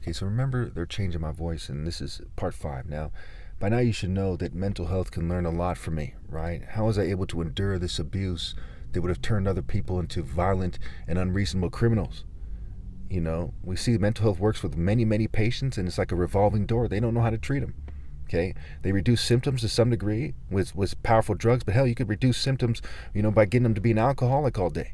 Okay, so remember, they're changing my voice, and this is part 5. Now, by now you should know that mental health can learn a lot from me, right? How was I able to endure this abuse that would have turned other people into violent and unreasonable criminals? You know, we see mental health works with many, many patients, and it's like a revolving door. They don't know how to treat them. Okay, they reduce symptoms to some degree with powerful drugs, but hell, you could reduce symptoms, by getting them to be an alcoholic all day.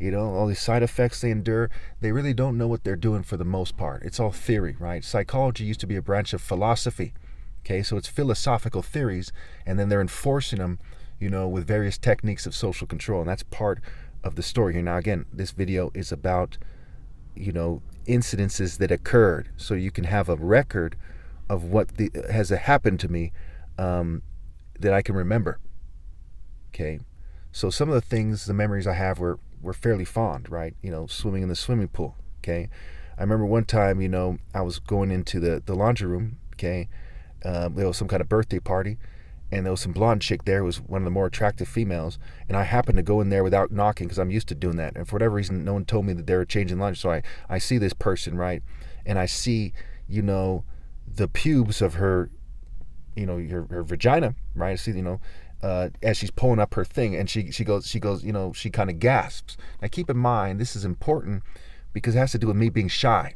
All these side effects they endure, they really don't know what they're doing for the most part. It's all theory, right? Psychology used to be a branch of philosophy. Okay, so it's philosophical theories, and then they're enforcing them, with various techniques of social control, and that's part of the story here. Now, again, this video is about, incidences that occurred, so you can have a record of what has happened to me that I can remember. Okay, so some of the things, the memories I have were fairly fond, right? Swimming in the swimming pool. Okay, I remember one time, I was going into the laundry room. Okay, there was some kind of birthday party, and there was some blonde chick there who was one of the more attractive females, and I happened to go in there without knocking because I'm used to doing that, and for whatever reason no one told me that they were changing lunch. So I see this person, right, and I see the pubes of her, her vagina, right? I see, as she's pulling up her thing, and she goes, she kind of gasps. Now keep in mind, this is important because it has to do with me being shy.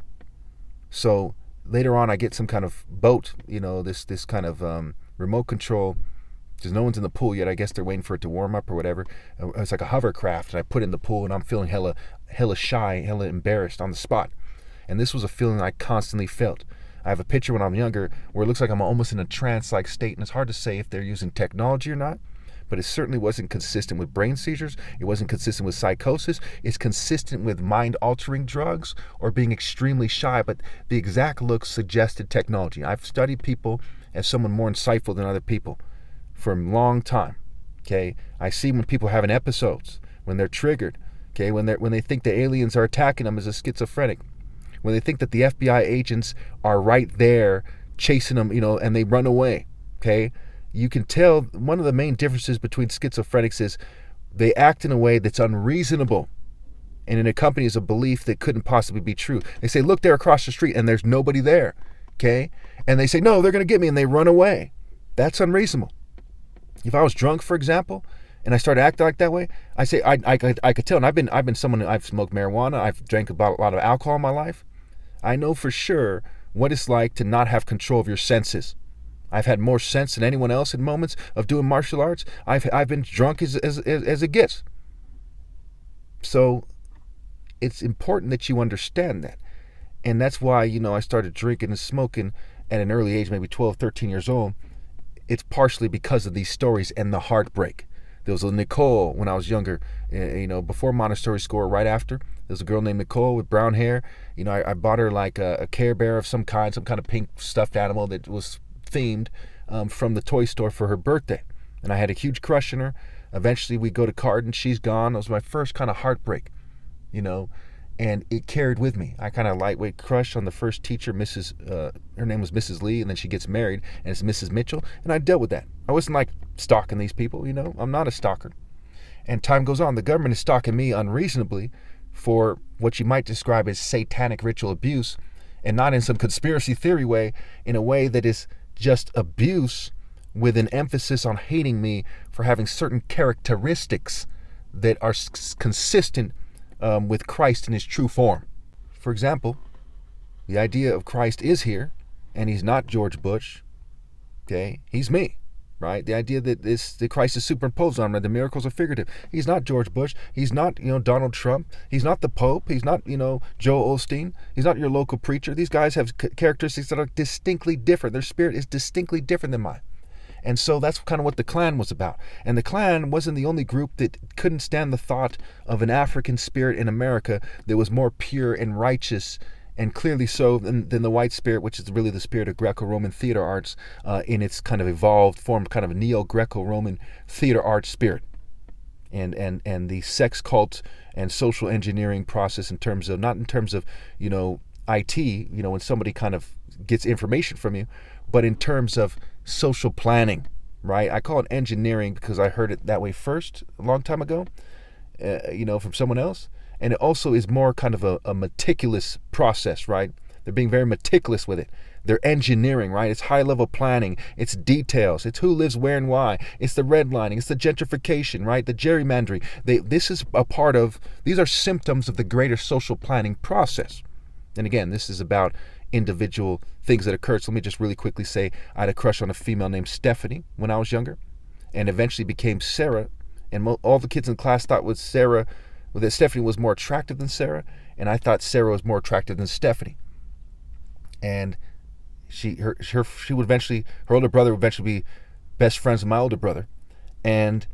So later on I get some kind of boat, this kind of remote control, because no one's in the pool yet. I guess they're waiting for it to warm up or whatever. It's like a hovercraft, and I put it in the pool, and I'm feeling hella shy, hella embarrassed on the spot. And this was a feeling I constantly felt. I have a picture when I'm younger where it looks like I'm almost in a trance-like state, and it's hard to say if they're using technology or not, but it certainly wasn't consistent with brain seizures. It wasn't consistent with psychosis. It's consistent with mind-altering drugs or being extremely shy, but the exact look suggested technology. I've studied people as someone more insightful than other people for a long time. Okay, I see when people are having episodes, when they're triggered, okay, when they think the aliens are attacking them as a schizophrenic, when they think that the FBI agents are right there chasing them, and they run away. Okay, you can tell one of the main differences between schizophrenics is they act in a way that's unreasonable, and it accompanies a belief that couldn't possibly be true. They say, look there across the street, and there's nobody there. Okay, and they say, no, they're going to get me, and they run away. That's unreasonable. If I was drunk, for example, and I started acting like that way, I say I could tell. And I've been someone, I've smoked marijuana, I've drank about a lot of alcohol in my life. I know for sure what it's like to not have control of your senses. I've had more sense than anyone else in moments of doing martial arts. I've been drunk as it gets. So it's important that you understand that. And that's why, I started drinking and smoking at an early age, maybe 12, 13 years old. It's partially because of these stories and the heartbreak. There was a Nicole when I was younger, before Montessori school or right after. There was a girl named Nicole with brown hair. I bought her like a Care Bear of some kind of pink stuffed animal that was themed from the toy store for her birthday. And I had a huge crush on her. Eventually we go to Carden, she's gone. It was my first kind of heartbreak, and it carried with me. I kind of lightweight crush on the first teacher, her name was Mrs. Lee, and then she gets married, and it's Mrs. Mitchell, and I dealt with that. I wasn't like stalking these people, I'm not a stalker. And time goes on, the government is stalking me unreasonably for what you might describe as satanic ritual abuse, and not in some conspiracy theory way, in a way that is just abuse with an emphasis on hating me for having certain characteristics that are consistent with Christ in his true form. For example, the idea of Christ is here, and he's not George Bush. Okay, he's me, right? The idea that Christ is superimposed on him, the miracles are figurative. He's not George Bush. He's not Donald Trump. He's not the Pope. He's not Joel Osteen. He's not your local preacher. These guys have characteristics that are distinctly different. Their spirit is distinctly different than mine. And so that's kind of what the Klan was about. And the Klan wasn't the only group that couldn't stand the thought of an African spirit in America that was more pure and righteous, and clearly so, than the white spirit, which is really the spirit of Greco-Roman theater arts in its kind of evolved form, kind of a neo-Greco-Roman theater art spirit. And the sex cult and social engineering process in terms of, not in terms of, IT, when somebody kind of gets information from you, but in terms of social planning, right? I call it engineering because I heard it that way first a long time ago, from someone else. And it also is more kind of a meticulous process, right? They're being very meticulous with it. They're engineering, right? It's high-level planning. It's details. It's who lives where and why. It's the redlining. It's the gentrification, right? The gerrymandering. This is a part of, these are symptoms of the greater social planning process. And again, this is about individual things that occurred. So let me just really quickly say I had a crush on a female named Stephanie when I was younger, and eventually became Sarah. And all the kids in class thought that Stephanie was more attractive than Sarah, and I thought Sarah was more attractive than Stephanie. And her older brother would eventually be best friends with my older brother, and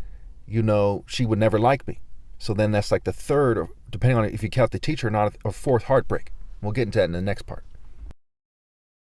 she would never like me. So then that's like the third, or depending on if you count the teacher or not, or fourth heartbreak. We'll get into that in the next part.